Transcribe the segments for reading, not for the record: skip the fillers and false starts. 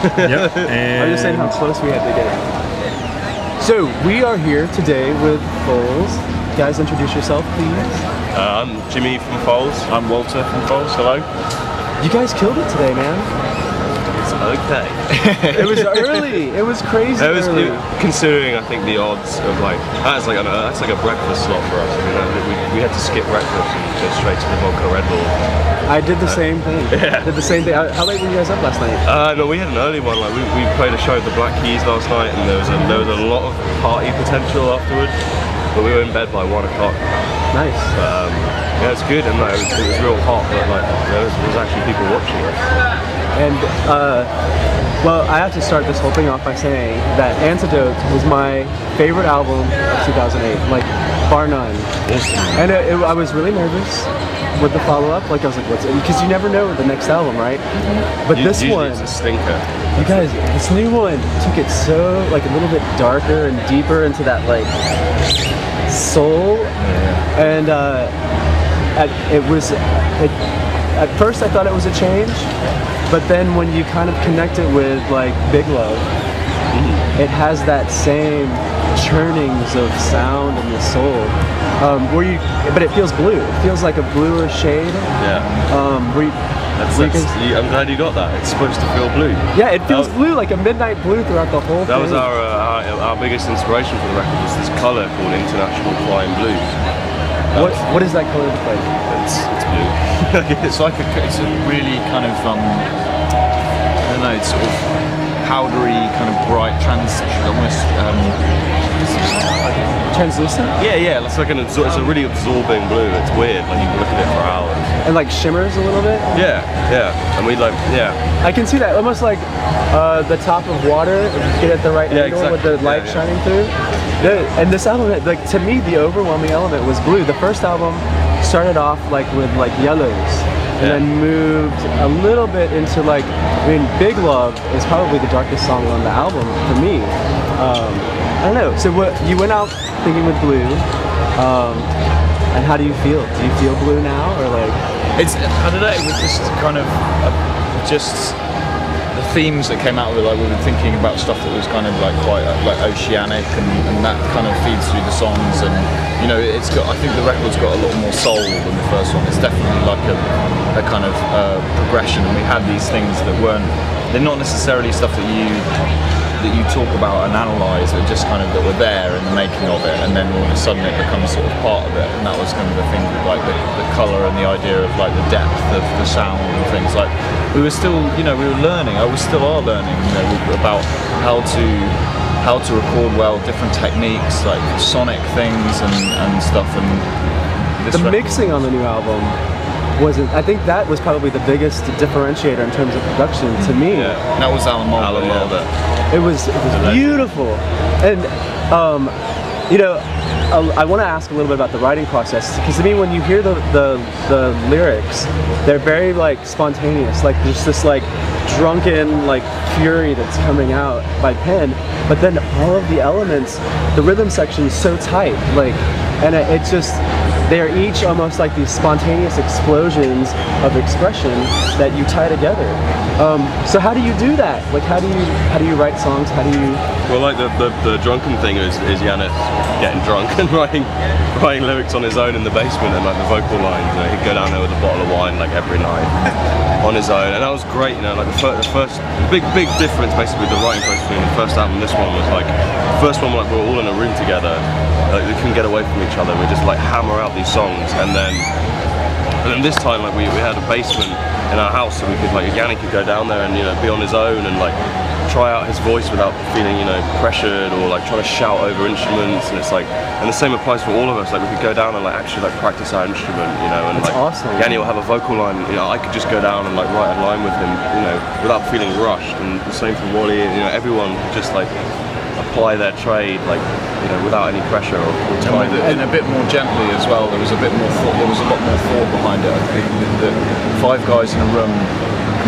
Yep. I'm just saying how close we had to get. So we are here today with Foals. Guys, introduce yourself, please. I'm Jimmy from Foals. I'm Walter from Foals. Hello. You guys killed it today, man. It's okay. It was early. It was crazy. Early. Considering I think the odds of like that's like a breakfast slot for us. I mean, we had to skip breakfast and go straight to the vodka Red Bull. I did the same thing. Yeah. Did the same thing. How late were you guys up last night? No, we had an early one. Like we played a show at the Black Keys last night, and there was a lot of party potential afterwards. But we were in bed by 1 o'clock. Nice. Yeah, it's good, and like, it was real hot, but like there was actually people watching us. And well, I have to start this whole thing off by saying that Antidote was my favorite album of 2008, like bar none. Awesome. And I was really nervous with the follow-up. Like I was like, what's it? Because you never know with the next album, right? But this one, it's a stinker. you guys, this new one took it so like a little bit darker and deeper into that like soul, and at first I thought it was a change, but then when you kind of connect it with like Big Love, it has that same churnings of sound in the soul, but it feels blue. It feels like a bluer shade. Yeah. I'm glad you got that. It's supposed to feel blue. Yeah, it feels blue, like a midnight blue throughout the whole thing. That was our biggest inspiration for the record, was this colour called International Flying Blue. What is that color look like? It's blue. It's like it's a really kind of I don't know, it's sort of powdery, kind of bright, almost translucent? Yeah. It's like it's a really absorbing blue. It's weird. Like you can look at it for hours. And like shimmers a little bit? Yeah. And we I can see that, almost like the top of water, if you get at the right angle with the light shining through. And this album, like to me, the overwhelming element was blue. The first album started off like with like yellows, and then moved a little bit into like, I mean, Big Love is probably the darkest song on the album for me. I don't know. So you went out thinking with blue, and how do you feel? Do you feel blue now, or like? I don't know. It was just kind of just the themes that came out of it. Like we were thinking about stuff that was kind of like quite like oceanic, and that kind of feeds through the songs. And you know, I think the record's got a lot more soul than the first one. It's definitely like a kind of progression. And we had these things that they're not necessarily stuff that you talk about and analyse, but just kind of that were there in the making of it, and then all of a sudden it becomes sort of part of it. And that was kind of the thing with like the colour and the idea of like the depth of the sound and things. Like we were still, we were learning. We still are learning, about how to record well, different techniques, like sonic things and stuff. And the mixing on the new album I think that was probably the biggest differentiator in terms of production to me. Yeah, that was Alan Mulder. It was beautiful, and I want to ask a little bit about the writing process, because to me, when you hear the lyrics, they're very like spontaneous. Like there's this like drunken like fury that's coming out by pen, but then all of the elements, the rhythm section is so tight, like, and it's just. They are each almost like these spontaneous explosions of expression that you tie together. So how do you do that? Like how do you write songs? How do you? Well, like the drunken thing is Yannis getting drunk and writing lyrics on his own in the basement, and like the vocal lines. He'd go down there with a bottle of wine like every night on his own, and that was great. Like the first big difference basically with the writing process between the first album and this one was like the first one like we were all in a room together. Like we couldn't get away from each other. We just like hammer out these songs, and then this time like we had a basement in our house, so we could like Yanni could go down there and be on his own and like try out his voice without feeling pressured or like trying to shout over instruments. And it's like, and the same applies for all of us. Like we could go down and like actually like practice our instrument, and that's like awesome. Yanni will have a vocal line. I could just go down and like write a line with him, without feeling rushed. And the same for Wally. Everyone just like apply their trade like without any pressure or time. And a bit more gently as well. There was a bit more thought. There was a lot more thought behind it. I think that 5 guys in a room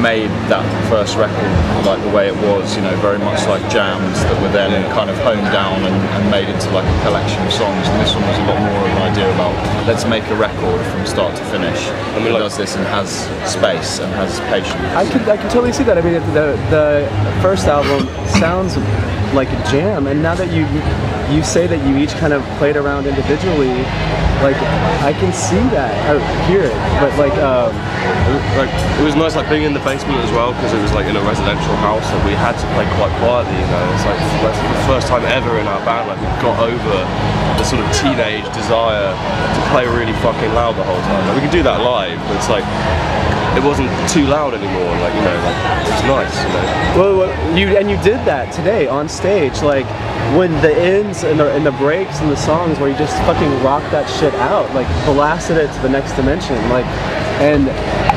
made that first record like the way it was, you know, very much like jams that were then kind of honed down and made into like a collection of songs. And this one was a lot more of an idea about let's make a record from start to finish. I mean, does this and has space and has patience. I can totally see that. I mean, the first album sounds like a jam, and now that you say that you each kind of played around individually, like I can see that, or hear it, but like it was nice like being in the basement as well, because it was like in a residential house that we had to play quite quietly, you know. It's like that's the first time ever in our band like we got over the sort of teenage desire to play really fucking loud the whole time. Like, we can do that live, but it's like it wasn't too loud anymore, like, you know, like, it was nice, you know. Well, you did that today on stage, like when the ends and the breaks and the songs where you just fucking rocked that shit out, like blasted it to the next dimension, like, and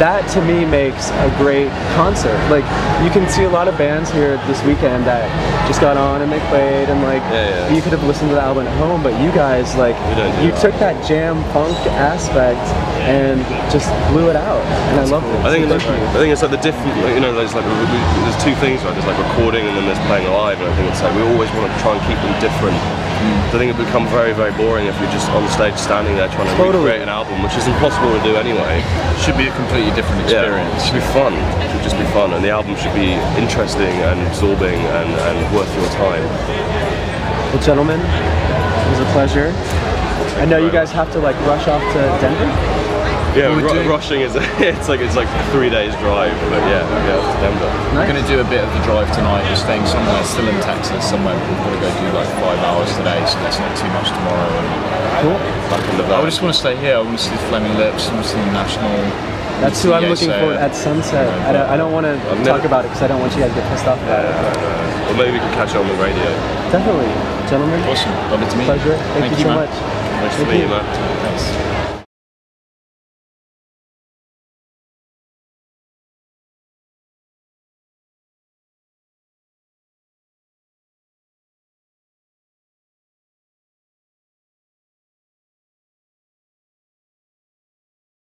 that to me makes a great concert. Like you can see a lot of bands here this weekend that just got on and they played and like you could have listened to the album at home, but you guys like you took that jam funk aspect and just blew it out, and I love it. I think it's like the different, you know, there's two things, right? There's like recording and then there's playing live, and I think it's like we always want to try and keep them different. I think it would become very, very boring if you're just on stage standing there trying to recreate an album, which is impossible to do anyway. It should be a completely different experience. It should be fun. It should just be fun, and the album should be interesting and absorbing and worth your time. Well, gentlemen, it was a pleasure. I know you guys have to like rush off to Denver. Yeah, rushing is it's like 3 days drive, but yeah, to Denver. Nice. We're going to do a bit of the drive tonight. We're staying somewhere still in Texas, somewhere we've got to go do like 5 hours today, so that's not too much tomorrow. Cool. Back in the van. I just want to stay here. I want to see Flaming Lips. I want to see the National. That's who I'm looking for at sunset. I don't want to talk about it because I don't want you guys to get pissed off about it. Well, maybe we can catch it on the radio. Definitely, gentlemen. Awesome. Love it to meet you. Pleasure. Thank you so man. much. Nice to meet you, man. Thanks.